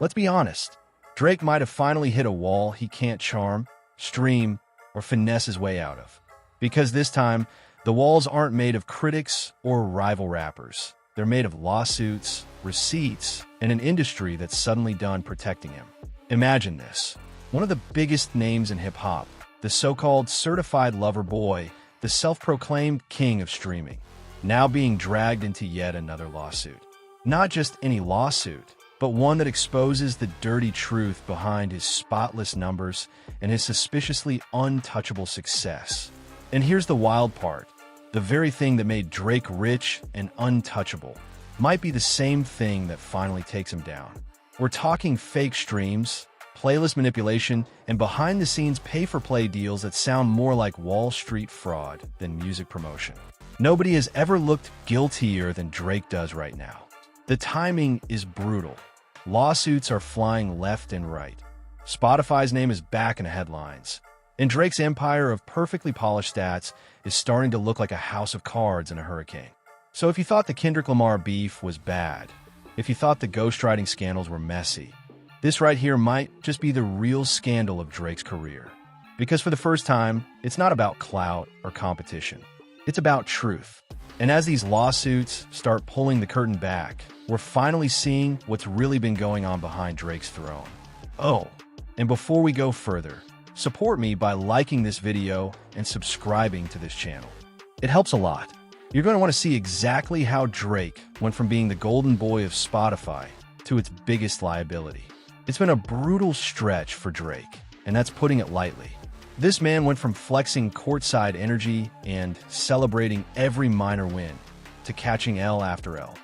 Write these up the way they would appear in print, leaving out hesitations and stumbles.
Let's be honest. Drake might have finally hit a wall he can't charm, stream, or finesse his way out of. Because this time, the walls aren't made of critics or rival rappers. They're made of lawsuits, receipts, and an industry that's suddenly done protecting him. Imagine this. One of the biggest names in hip-hop, the so-called certified lover boy, the self-proclaimed king of streaming, now being dragged into yet another lawsuit. Not just any lawsuit, but one that exposes the dirty truth behind his spotless numbers and his suspiciously untouchable success. And here's the wild part. The very thing that made Drake rich and untouchable might be the same thing that finally takes him down. We're talking fake streams, playlist manipulation, and behind-the-scenes pay-for-play deals that sound more like Wall Street fraud than music promotion. Nobody has ever looked guiltier than Drake does right now. The timing is brutal. Lawsuits are flying left and right. Spotify's name is back in the headlines. And Drake's empire of perfectly polished stats is starting to look like a house of cards in a hurricane. So if you thought the Kendrick Lamar beef was bad, if you thought the ghostwriting scandals were messy, this right here might just be the real scandal of Drake's career. Because for the first time, it's not about clout or competition. It's about truth. And as these lawsuits start pulling the curtain back, we're finally seeing what's really been going on behind Drake's throne. Oh, and before we go further, support me by liking this video and subscribing to this channel. It helps a lot. You're going to want to see exactly how Drake went from being the golden boy of Spotify to its biggest liability. It's been a brutal stretch for Drake, and that's putting it lightly. This man went from flexing courtside energy and celebrating every minor win to catching L after L.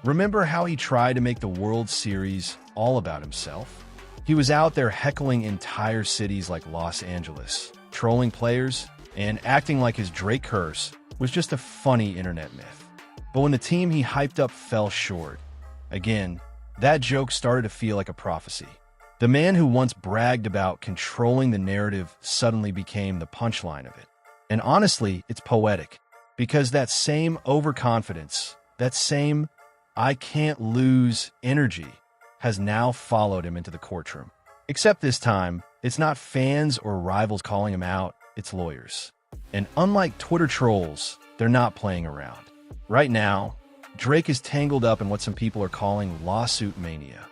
Remember how he tried to make the World Series all about himself? He was out there heckling entire cities like Los Angeles, trolling players, and acting like his Drake curse was just a funny internet myth. But when the team he hyped up fell short, again, that joke started to feel like a prophecy. The man who once bragged about controlling the narrative suddenly became the punchline of it. And honestly, it's poetic, because that same overconfidence, that same I can't lose energy, has now followed him into the courtroom. Except this time, it's not fans or rivals calling him out, it's lawyers. And unlike Twitter trolls, they're not playing around. Right now, Drake is tangled up in what some people are calling lawsuit mania.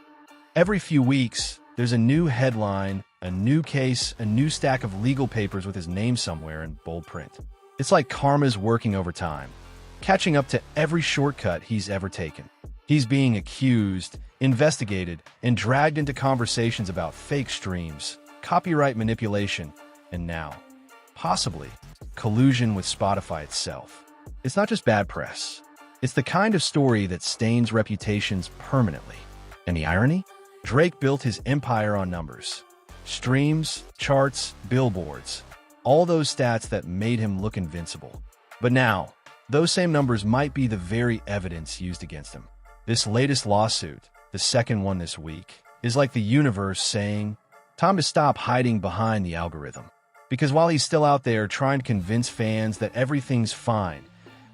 Every few weeks, there's a new headline, a new case, a new stack of legal papers with his name somewhere in bold print. It's like karma's working overtime, catching up to every shortcut he's ever taken. He's being accused, investigated, and dragged into conversations about fake streams, copyright manipulation, and now, possibly, collusion with Spotify itself. It's not just bad press. It's the kind of story that stains reputations permanently. And the irony? Drake built his empire on numbers. Streams, charts, billboards. All those stats that made him look invincible. But now, those same numbers might be the very evidence used against him. This latest lawsuit, the second one this week, is like the universe saying, time to stop hiding behind the algorithm. Because while he's still out there trying to convince fans that everything's fine,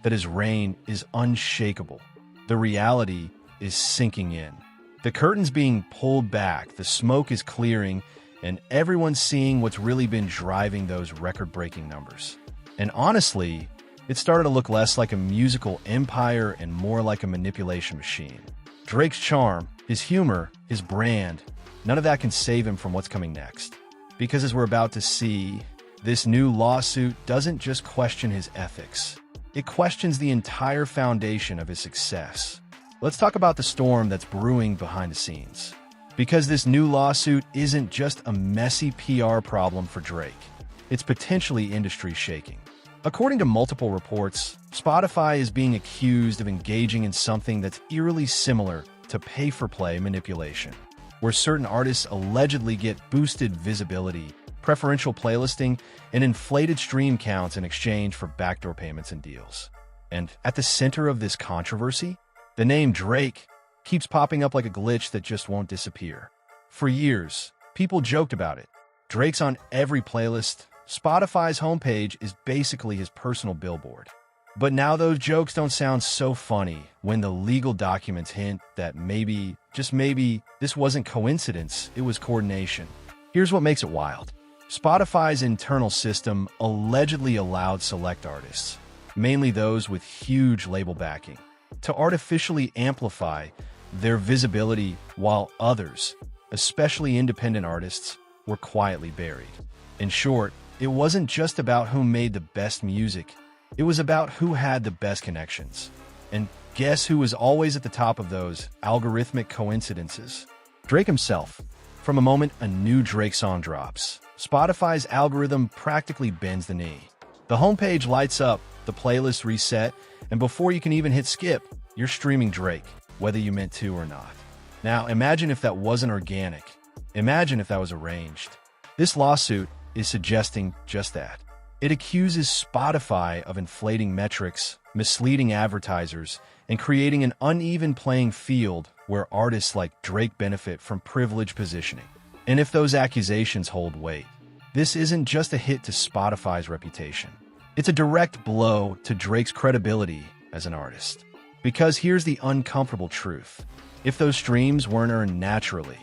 that his reign is unshakable, the reality is sinking in. The curtain's being pulled back, the smoke is clearing, and everyone's seeing what's really been driving those record-breaking numbers. And honestly, it started to look less like a musical empire and more like a manipulation machine. Drake's charm, his humor, his brand, none of that can save him from what's coming next. Because as we're about to see, this new lawsuit doesn't just question his ethics. It questions the entire foundation of his success. Let's talk about the storm that's brewing behind the scenes. Because this new lawsuit isn't just a messy PR problem for Drake. It's potentially industry-shaking. According to multiple reports, Spotify is being accused of engaging in something that's eerily similar to pay-for-play manipulation, where certain artists allegedly get boosted visibility, preferential playlisting, and inflated stream counts in exchange for backdoor payments and deals. And at the center of this controversy, the name Drake keeps popping up like a glitch that just won't disappear. For years, people joked about it. Drake's on every playlist. Spotify's homepage is basically his personal billboard. But now those jokes don't sound so funny when the legal documents hint that maybe, just maybe, this wasn't coincidence, it was coordination. Here's what makes it wild. Spotify's internal system allegedly allowed select artists, mainly those with huge label backing, to artificially amplify their visibility while others, especially independent artists, were quietly buried. In short, it wasn't just about who made the best music, it was about who had the best connections. And guess who was always at the top of those algorithmic coincidences? Drake himself. From the moment a new Drake song drops, Spotify's algorithm practically bends the knee. The homepage lights up, the playlist reset, and before you can even hit skip, you're streaming Drake, whether you meant to or not. Now, imagine if that wasn't organic. Imagine if that was arranged. This lawsuit is suggesting just that. It accuses Spotify of inflating metrics, misleading advertisers, and creating an uneven playing field where artists like Drake benefit from privileged positioning. And if those accusations hold weight, this isn't just a hit to Spotify's reputation. It's a direct blow to Drake's credibility as an artist. Because here's the uncomfortable truth. If those streams weren't earned naturally,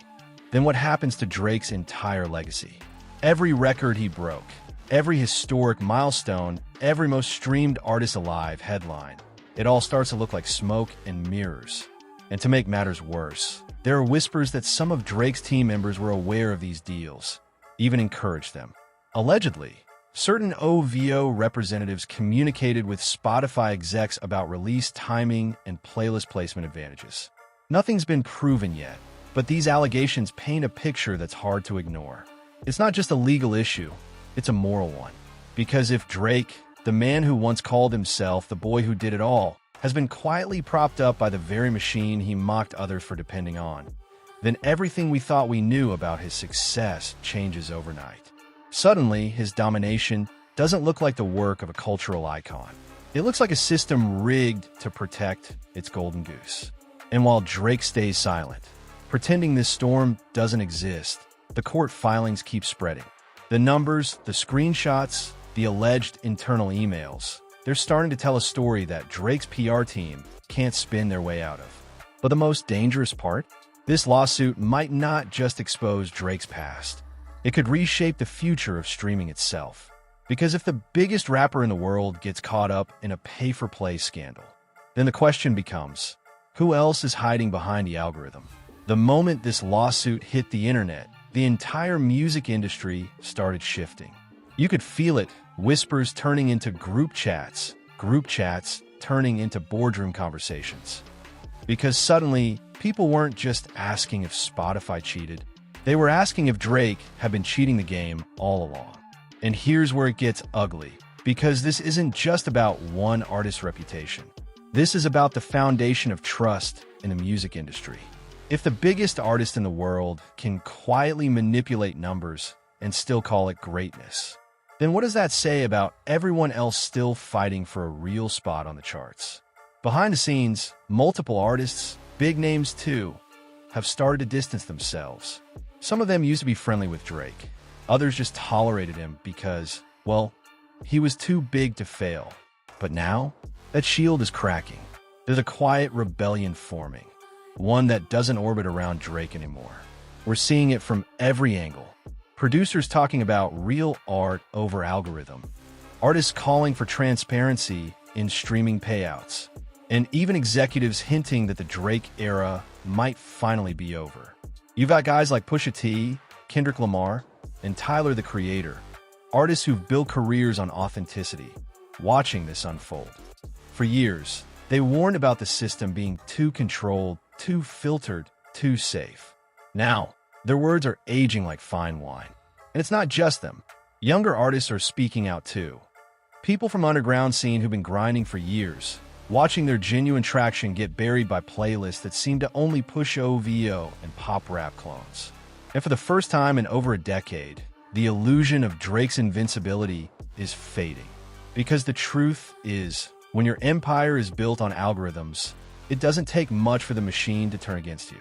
then what happens to Drake's entire legacy? Every record he broke, every historic milestone, every most streamed artist alive headline, it all starts to look like smoke and mirrors. And to make matters worse, there are whispers that some of Drake's team members were aware of these deals, even encouraged them. Allegedly, certain OVO representatives communicated with Spotify execs about release timing and playlist placement advantages. Nothing's been proven yet, but these allegations paint a picture that's hard to ignore. It's not just a legal issue, it's a moral one. Because if Drake, the man who once called himself the boy who did it all, has been quietly propped up by the very machine he mocked others for depending on, then everything we thought we knew about his success changes overnight. Suddenly, his domination doesn't look like the work of a cultural icon. It looks like a system rigged to protect its golden goose. And while Drake stays silent, pretending this storm doesn't exist, the court filings keep spreading. The numbers, the screenshots, the alleged internal emails, they're starting to tell a story that Drake's PR team can't spin their way out of. But the most dangerous part? This lawsuit might not just expose Drake's past. It could reshape the future of streaming itself. Because if the biggest rapper in the world gets caught up in a pay-for-play scandal, then the question becomes, who else is hiding behind the algorithm? The moment this lawsuit hit the internet, the entire music industry started shifting. You could feel it, whispers turning into group chats turning into boardroom conversations. Because suddenly, people weren't just asking if Spotify cheated, they were asking if Drake had been cheating the game all along. And here's where it gets ugly, because this isn't just about one artist's reputation. This is about the foundation of trust in the music industry. If the biggest artist in the world can quietly manipulate numbers and still call it greatness, then what does that say about everyone else still fighting for a real spot on the charts? Behind the scenes, multiple artists, big names too, have started to distance themselves. Some of them used to be friendly with Drake. Others just tolerated him because, well, he was too big to fail. But now, that shield is cracking. There's a quiet rebellion forming. One that doesn't orbit around Drake anymore. We're seeing it from every angle. Producers talking about real art over algorithm. Artists calling for transparency in streaming payouts. And even executives hinting that the Drake era might finally be over. You've got guys like Pusha T, Kendrick Lamar, and Tyler the Creator. Artists who've built careers on authenticity, watching this unfold. For years, they warned about the system being too controlled, too filtered, too safe. Now, their words are aging like fine wine. And it's not just them. Younger artists are speaking out too. People from underground scene who've been grinding for years, watching their genuine traction get buried by playlists that seem to only push OVO and pop rap clones. And for the first time in over a decade, the illusion of Drake's invincibility is fading. Because the truth is, when your empire is built on algorithms, it doesn't take much for the machine to turn against you.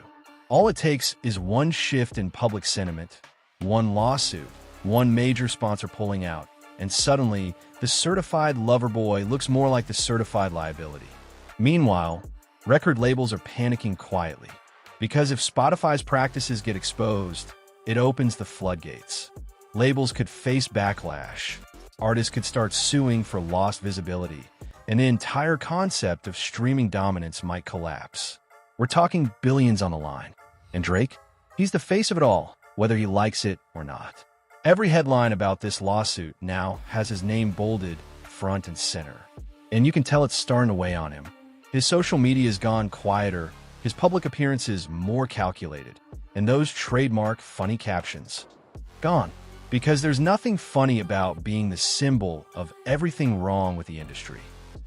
All it takes is one shift in public sentiment, one lawsuit, one major sponsor pulling out, and suddenly the certified lover boy looks more like the certified liability. Meanwhile, record labels are panicking quietly, because if Spotify's practices get exposed, it opens the floodgates. Labels could face backlash, artists could start suing for lost visibility, and the entire concept of streaming dominance might collapse. We're talking billions on the line. And Drake? He's the face of it all, whether he likes it or not. Every headline about this lawsuit now has his name bolded front and center. And you can tell it's starting to weigh on him. His social media has gone quieter, his public appearances more calculated, and those trademark funny captions gone. Because there's nothing funny about being the symbol of everything wrong with the industry.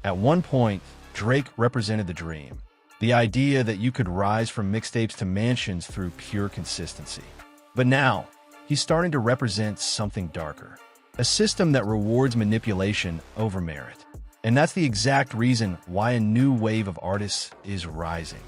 At one point, Drake represented the dream. The idea that you could rise from mixtapes to mansions through pure consistency. But now, he's starting to represent something darker. A system that rewards manipulation over merit. And that's the exact reason why a new wave of artists is rising.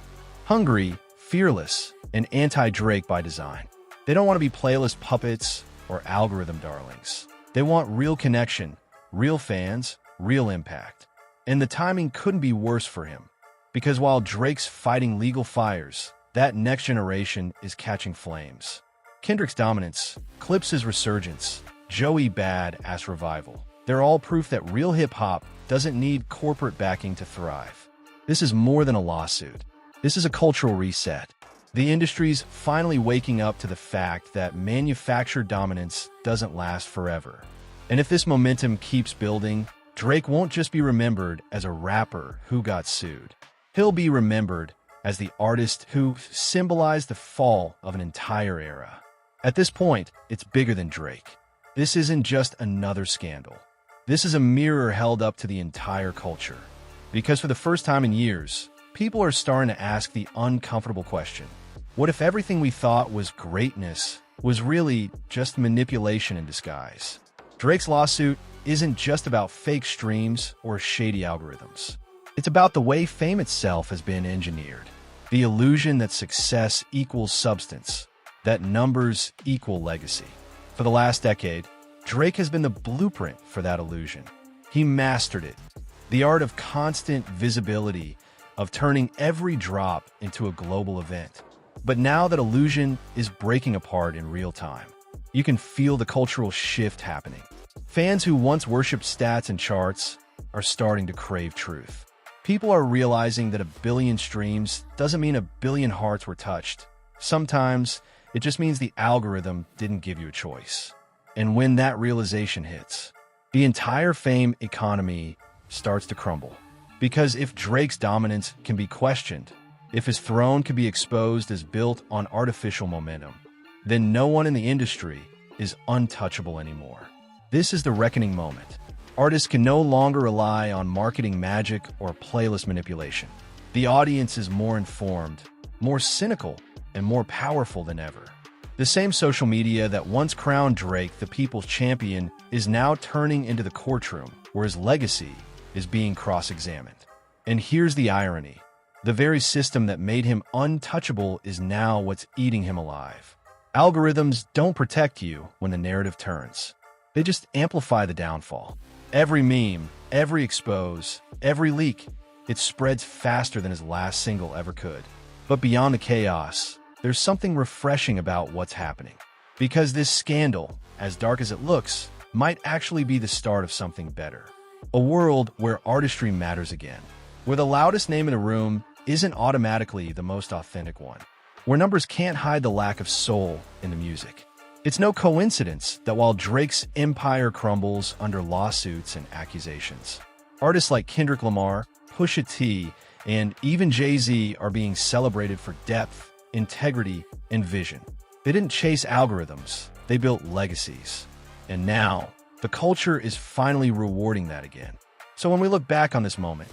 Hungry, fearless, and anti-Drake by design. They don't want to be playlist puppets or algorithm darlings. They want real connection, real fans, real impact. And the timing couldn't be worse for him. Because while Drake's fighting legal fires, that next generation is catching flames. Kendrick's dominance, Clips's resurgence, Joey Bad-Ass revival. They're all proof that real hip-hop doesn't need corporate backing to thrive. This is more than a lawsuit. This is a cultural reset. The industry's finally waking up to the fact that manufactured dominance doesn't last forever. And if this momentum keeps building, Drake won't just be remembered as a rapper who got sued. He'll be remembered as the artist who symbolized the fall of an entire era. At this point, it's bigger than Drake. This isn't just another scandal. This is a mirror held up to the entire culture. Because for the first time in years, people are starting to ask the uncomfortable question. What if everything we thought was greatness was really just manipulation in disguise? Drake's lawsuit isn't just about fake streams or shady algorithms. It's about the way fame itself has been engineered. The illusion that success equals substance, that numbers equal legacy. For the last decade, Drake has been the blueprint for that illusion. He mastered it. The art of constant visibility, of turning every drop into a global event. But now that illusion is breaking apart in real time. You can feel the cultural shift happening. Fans who once worshipped stats and charts are starting to crave truth. People are realizing that a billion streams doesn't mean a billion hearts were touched. Sometimes, it just means the algorithm didn't give you a choice. And when that realization hits, the entire fame economy starts to crumble. Because if Drake's dominance can be questioned, if his throne can be exposed as built on artificial momentum, then no one in the industry is untouchable anymore. This is the reckoning moment. Artists can no longer rely on marketing magic or playlist manipulation. The audience is more informed, more cynical, and more powerful than ever. The same social media that once crowned Drake the people's champion is now turning into the courtroom, where his legacy is being cross-examined. And here's the irony. The very system that made him untouchable is now what's eating him alive. Algorithms don't protect you when the narrative turns. They just amplify the downfall. Every meme, every expose, every leak, it spreads faster than his last single ever could. But beyond the chaos, there's something refreshing about what's happening. Because this scandal, as dark as it looks, might actually be the start of something better. A world where artistry matters again. Where the loudest name in a room isn't automatically the most authentic one. Where numbers can't hide the lack of soul in the music. It's no coincidence that while Drake's empire crumbles under lawsuits and accusations, artists like Kendrick Lamar, Pusha T, and even Jay-Z are being celebrated for depth, integrity, and vision. They didn't chase algorithms, they built legacies. And now, the culture is finally rewarding that again. So when we look back on this moment,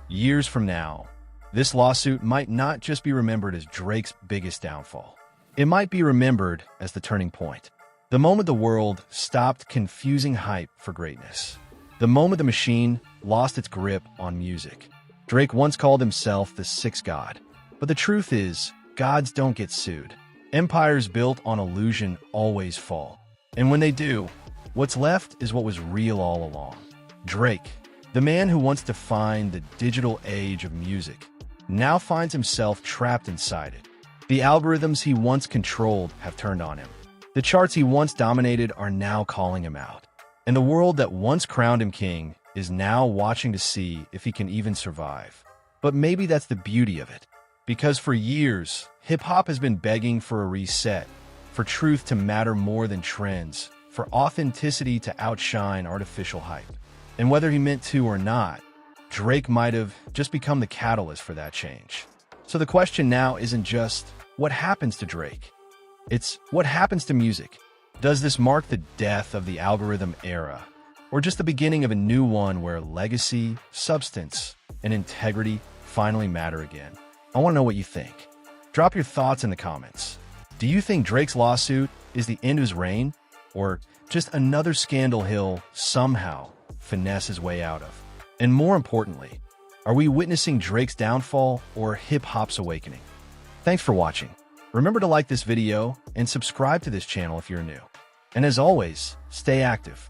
years from now, this lawsuit might not just be remembered as Drake's biggest downfall. It might be remembered as the turning point. The moment the world stopped confusing hype for greatness. The moment the machine lost its grip on music. Drake once called himself the sixth god. But the truth is, gods don't get sued. Empires built on illusion always fall. And when they do, what's left is what was real all along. Drake, the man who once defined the digital age of music, now finds himself trapped inside it. The algorithms he once controlled have turned on him. The charts he once dominated are now calling him out. And the world that once crowned him king is now watching to see if he can even survive. But maybe that's the beauty of it. Because for years, hip-hop has been begging for a reset, for truth to matter more than trends, for authenticity to outshine artificial hype. And whether he meant to or not, Drake might have just become the catalyst for that change. So the question now isn't just, what happens to Drake? It's, what happens to music? Does this mark the death of the algorithm era, or just the beginning of a new one where legacy, substance, and integrity finally matter again? I want to know what you think. Drop your thoughts in the comments. Do you think Drake's lawsuit is the end of his reign, or just another scandal he'll somehow finesse his way out of? And more importantly, are we witnessing Drake's downfall or hip-hop's awakening? Thanks for watching. Remember to like this video and subscribe to this channel if you're new. And as always, stay active.